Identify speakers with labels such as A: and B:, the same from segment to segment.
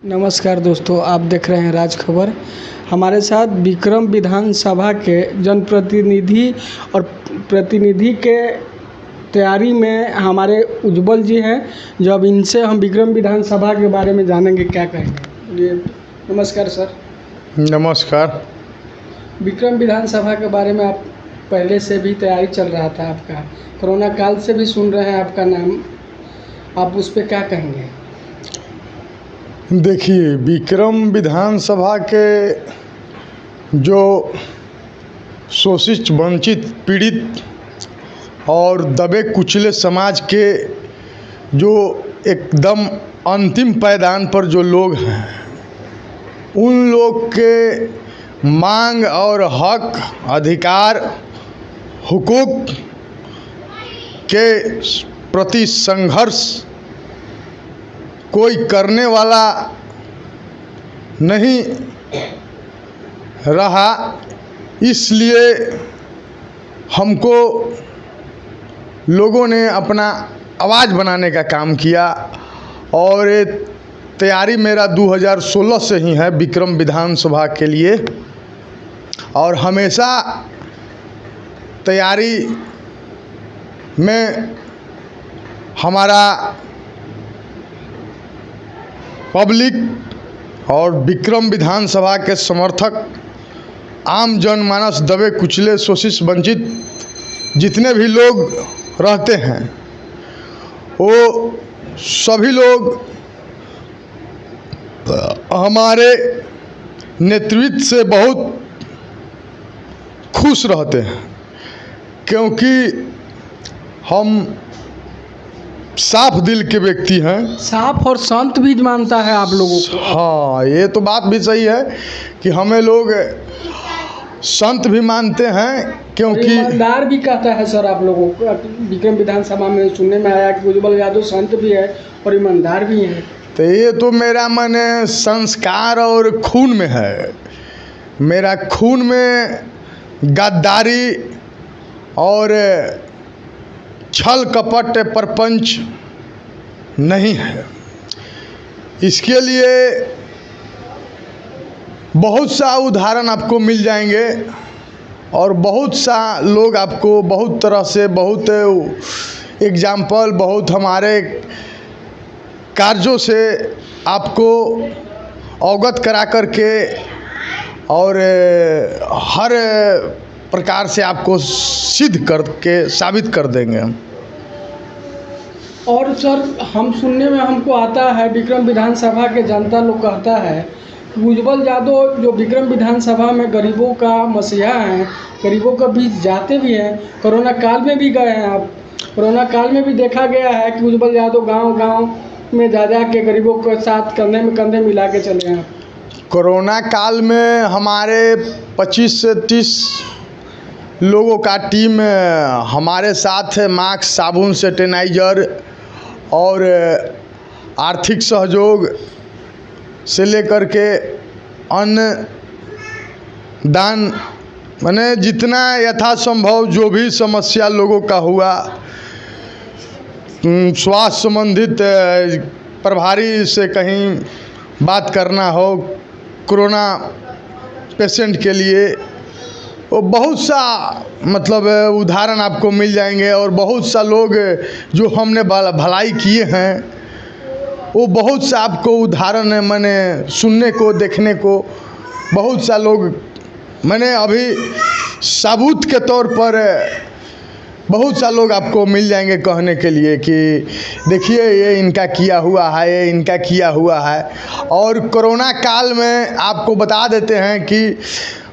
A: नमस्कार दोस्तों, आप देख रहे हैं राज खबर। हमारे साथ विक्रम विधानसभा के जनप्रतिनिधि और प्रतिनिधि के तैयारी में हमारे उज्जवल जी हैं, जो अब इनसे हम विक्रम विधानसभा के बारे में जानेंगे। क्या कहेंगे ये? नमस्कार सर।
B: नमस्कार।
A: विक्रम विधानसभा के बारे में आप पहले से भी तैयारी चल रहा था आपका, कोरोना काल से भी सुन रहे हैं आपका नाम, आप उस पर क्या कहेंगे?
B: देखिए, विक्रम विधानसभा के जो शोषित, वंचित, पीड़ित और दबे कुचले समाज के जो एकदम अंतिम पायदान पर जो लोग हैं, उन लोग के मांग और हक, अधिकार, हुकूक के प्रति संघर्ष कोई करने वाला नहीं रहा। इसलिए हमको लोगों ने अपना आवाज़ बनाने का काम किया और ये तैयारी मेरा 2016 से ही है विक्रम विधानसभा के लिए। और हमेशा तैयारी में हमारा पब्लिक और विक्रम विधानसभा के समर्थक, आम जनमानस, दबे कुचले, शोषित, वंचित जितने भी लोग रहते हैं, वो सभी लोग हमारे नेतृत्व से बहुत खुश रहते हैं, क्योंकि हम साफ दिल के व्यक्ति हैं।
A: साफ और संत भी मानता है आप लोगों को?
B: हाँ, ये तो बात भी सही है कि हमें लोग संत भी मानते हैं, क्योंकि
A: ईमानदार भी कहता है सर आप लोगों को। विक्रम विधानसभा में सुनने में आया कि उज्जवल यादव संत भी है और ईमानदार भी है।
B: तो ये तो मेरा मन संस्कार और खून में है। मेरा खून में गद्दारी और छल कपट प्रपंच नहीं है। इसके लिए बहुत सा उदाहरण आपको मिल जाएंगे और बहुत सा लोग आपको बहुत तरह से, बहुत एग्जाम्पल, बहुत हमारे कार्यों से आपको अवगत करा करके और हर प्रकार से आपको सिद्ध करके साबित कर देंगे हम।
A: और सर, हम सुनने में हमको आता है, विक्रम विधानसभा के जनता लोग कहता है कि उज्जवल यादव जो विक्रम विधानसभा में गरीबों का मसीहा हैं, गरीबों का बीच जाते भी हैं। कोरोना काल में भी गए हैं आप। कोरोना काल में भी देखा गया है कि उज्जवल यादव गांव-गांव में जा के गरीबों के साथ कंधे में कंधे मिला के चले हैं।
B: कोरोना काल में हमारे 25 से 30 लोगों का टीम हमारे साथ है। मास्क, साबुन, सैनिटाइजर और आर्थिक सहयोग से लेकर के अन्न दान, माने जितना यथासंभव जो भी समस्या लोगों का हुआ, स्वास्थ्य संबंधित प्रभारी से कहीं बात करना हो कोरोना पेशेंट के लिए, वो बहुत सा मतलब उदाहरण आपको मिल जाएंगे। और बहुत सा लोग जो हमने भलाई किए हैं, वो बहुत सा आपको उदाहरण है मैंने सुनने को, देखने को। बहुत सा लोग मैंने अभी सबूत के तौर पर बहुत सा लोग आपको मिल जाएंगे कहने के लिए कि देखिए ये इनका किया हुआ है, ये इनका किया हुआ है। और कोरोना काल में आपको बता देते हैं कि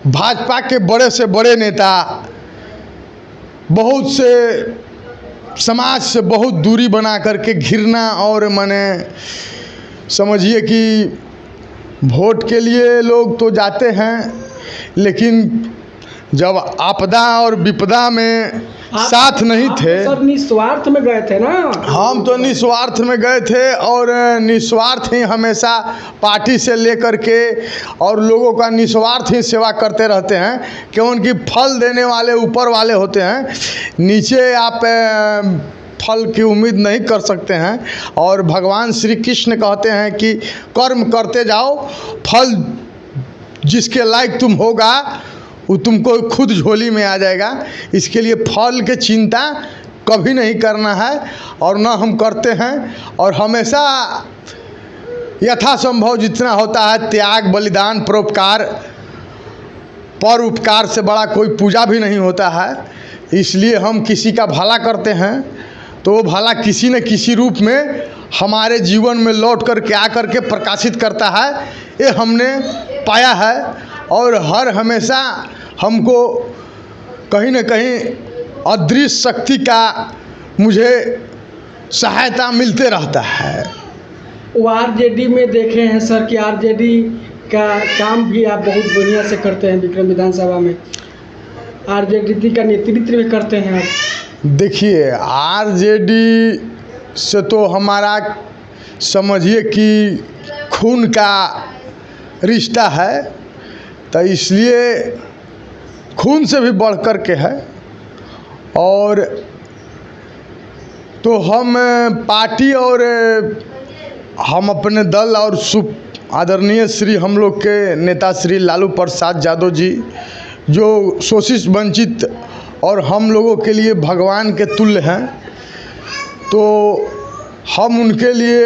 B: भाजपा के बड़े से बड़े नेता बहुत से समाज से बहुत दूरी बना करके घिरना और माने समझिए कि वोट के लिए लोग तो जाते हैं, लेकिन जब आपदा और विपदा में साथ नहीं थे।
A: सर निस्वार्थ में गए थे ना?
B: हम तो निस्वार्थ में गए थे और निस्वार्थ ही हमेशा पार्टी से लेकर के और लोगों का निस्वार्थ ही सेवा करते रहते हैं, क्योंकि फल देने वाले ऊपर वाले होते हैं। नीचे आप फल की उम्मीद नहीं कर सकते हैं। और भगवान श्री कृष्ण कहते हैं कि कर्म करते जाओ, फल जिसके लायक तुम होगा वो तुमको खुद झोली में आ जाएगा। इसके लिए फल की चिंता कभी नहीं करना है और ना हम करते हैं। और हमेशा यथासंभव जितना होता है त्याग, बलिदान, परोपकार, पर उपकार से बड़ा कोई पूजा भी नहीं होता है। इसलिए हम किसी का भला करते हैं तो वो भला किसी न किसी रूप में हमारे जीवन में लौट कर के आकर के प्रकाशित करता है, ये हमने पाया है। और हर हमेशा हमको कहीं न कहीं अदृश्य शक्ति का मुझे सहायता मिलते रहता है।
A: वो आरजेडी में देखे हैं सर कि आरजेडी का काम भी आप बहुत बढ़िया से करते हैं विक्रम विधानसभा में, आरजेडी का नेतृत्व भी करते हैं आप।
B: देखिए, आरजेडी से तो हमारा समझिए कि खून का रिश्ता है, तो इसलिए खून से भी बढ़ कर के है। और तो हम पार्टी और हम अपने दल और आदरणीय श्री हम लोग के नेता श्री लालू प्रसाद यादव जी, जो शोषित वंचित और हम लोगों के लिए भगवान के तुल्य हैं, तो हम उनके लिए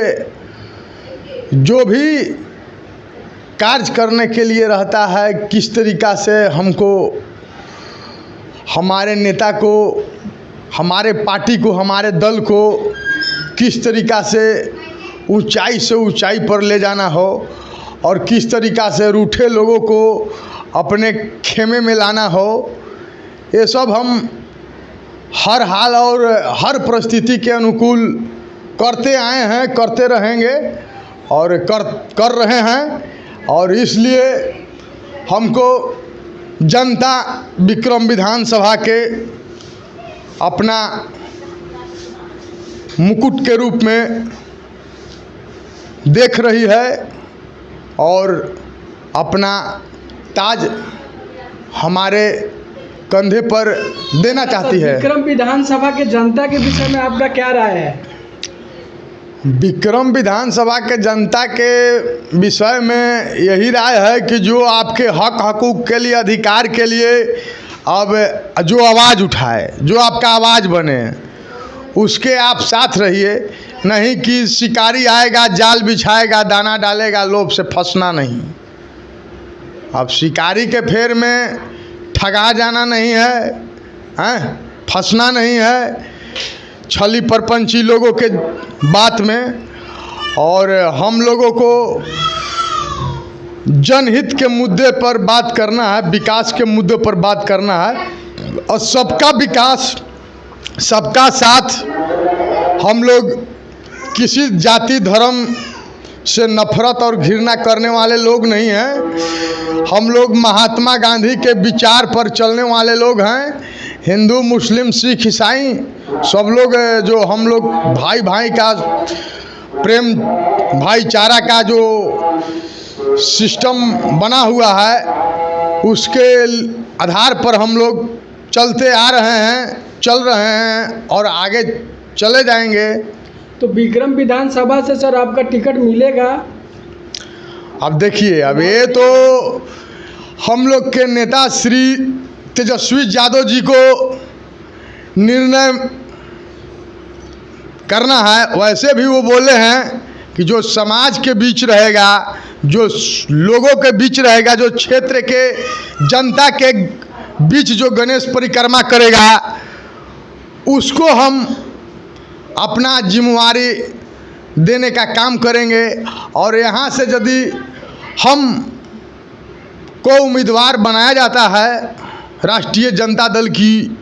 B: जो भी कार्य करने के लिए रहता है, किस तरीक़ा से हमको हमारे नेता को, हमारे पार्टी को, हमारे दल को किस तरीक़ा से ऊंचाई से ऊंचाई पर ले जाना हो और किस तरीक़ा से रूठे लोगों को अपने खेमे में लाना हो, ये सब हम हर हाल और हर परिस्थिति के अनुकूल करते आए हैं, करते रहेंगे और कर रहे हैं। और इसलिए हमको जनता विक्रम विधानसभा के अपना मुकुट के रूप में देख रही है और अपना ताज हमारे कंधे पर देना चाहती है।
A: विक्रम विधानसभा के जनता के विषय में आपका क्या राय है?
B: विक्रम विधानसभा के जनता के विषय में यही राय है कि जो आपके हक हकूक़ के लिए, अधिकार के लिए अब जो आवाज़ उठाए, जो आपका आवाज़ बने, उसके आप साथ रहिए। नहीं कि शिकारी आएगा, जाल बिछाएगा, दाना डालेगा, लोभ से फंसना नहीं। अब शिकारी के फेर में ठगा जाना नहीं है, फंसना नहीं है छली परपंची लोगों के बात में। और हम लोगों को जनहित के मुद्दे पर बात करना है, विकास के मुद्दे पर बात करना है और सबका विकास, सबका साथ। हम लोग किसी जाति धर्म से नफरत और घृणा करने वाले लोग नहीं हैं। हम लोग महात्मा गांधी के विचार पर चलने वाले लोग हैं। हिंदू, मुस्लिम, सिख, ईसाई सब लोग जो हम लोग भाई भाई का प्रेम, भाईचारा का जो सिस्टम बना हुआ है, उसके आधार पर हम लोग चलते आ रहे हैं, चल रहे हैं और आगे चले जाएंगे।
A: तो विक्रम विधानसभा से सर आपका टिकट मिलेगा?
B: अब देखिए, अब ये तो हम लोग के नेता श्री तेजस्वी यादव जी को निर्णय करना है। वैसे भी वो बोले हैं कि जो समाज के बीच रहेगा, जो लोगों के बीच रहेगा, जो क्षेत्र के जनता के बीच जो गणेश परिक्रमा करेगा, उसको हम अपना जिम्मेवारी देने का काम करेंगे। और यहाँ से यदि हम को उम्मीदवार बनाया जाता है राष्ट्रीय जनता दल की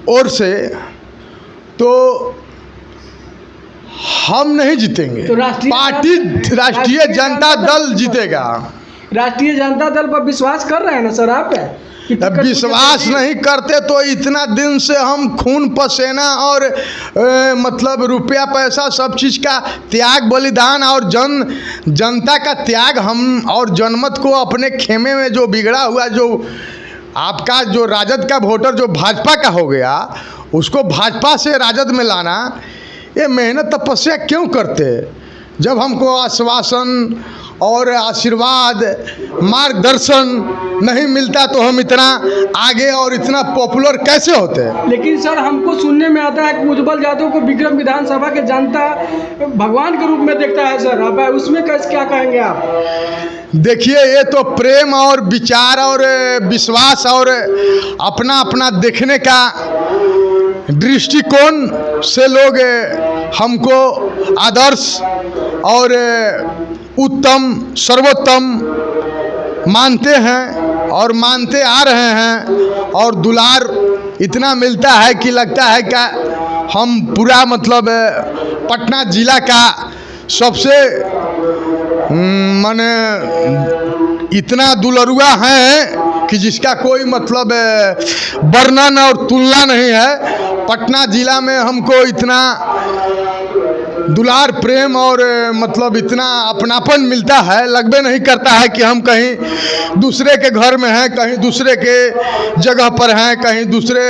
B: ओर से, तो हम नहीं जीतेंगे,
A: तो
B: राष्ट्रीय जनता दल जीतेगा।
A: राष्ट्रीय जनता दल पर विश्वास कर रहे हैं ना सर आप?
B: विश्वास नहीं करते तो इतना दिन से हम खून पसीना और मतलब रुपया पैसा सब चीज़ का त्याग, बलिदान और जनता का त्याग हम और जनमत को अपने खेमे में जो बिगड़ा हुआ, जो आपका जो राजद का वोटर जो भाजपा का हो गया, उसको भाजपा से राजद में लाना, ये मेहनत तपस्या क्यों करते? जब हमको आश्वासन और आशीर्वाद मार्गदर्शन नहीं मिलता तो हम इतना आगे और इतना पॉपुलर कैसे होते?
A: लेकिन सर हमको सुनने में आता है कि उज्जवल यादव को विक्रम विधानसभा के जनता भगवान के रूप में देखता है सर, अब उसमें कैसे क्या कहेंगे आप?
B: देखिए, ये तो प्रेम और विचार और विश्वास और अपना अपना देखने का दृष्टिकोण से लोग हमको आदर्श और उत्तम सर्वोत्तम मानते हैं और मानते आ रहे हैं, और दुलार इतना मिलता है कि लगता है कि हम पूरा मतलब पटना जिला का सबसे माने इतना दुलरुआ है कि जिसका कोई मतलब वर्णन और तुलना नहीं है। पटना जिला में हमको इतना दुलार प्रेम और मतलब इतना अपनापन मिलता है, लगबे नहीं करता है कि हम कहीं दूसरे के घर में हैं, कहीं दूसरे के जगह पर हैं, कहीं दूसरे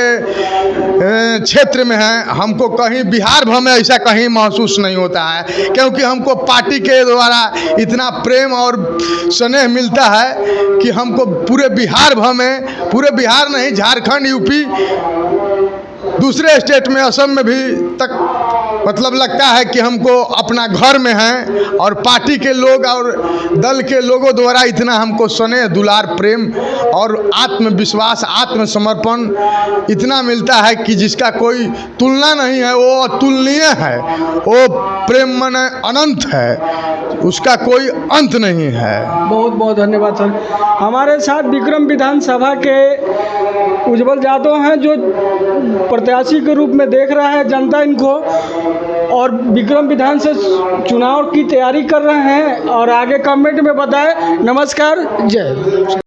B: क्षेत्र में हैं। हमको कहीं बिहार भर में ऐसा कहीं महसूस नहीं होता है, क्योंकि हमको पार्टी के द्वारा इतना प्रेम और स्नेह मिलता है कि हमको पूरे बिहार भर में, पूरे बिहार नहीं, झारखंड, यूपी, दूसरे स्टेट में, असम में भी तक मतलब लगता है कि हमको अपना घर में हैं, और पार्टी के लोग और दल के लोगों द्वारा इतना हमको स्नेह, दुलार, प्रेम और आत्मविश्वास, आत्मसमर्पण इतना मिलता है कि जिसका कोई तुलना नहीं है। वो अतुलनीय है, वो प्रेम मन अनंत है, उसका कोई अंत नहीं है।
A: बहुत बहुत धन्यवाद सर। हमारे साथ विक्रम विधानसभा के उज्जवल यादव हैं, जो प्रत्याशी के रूप में देख रहा है जनता इनको, और विक्रम विधान से चुनाव की तैयारी कर रहे हैं, और आगे कमेंट में बताएं। नमस्कार, जय।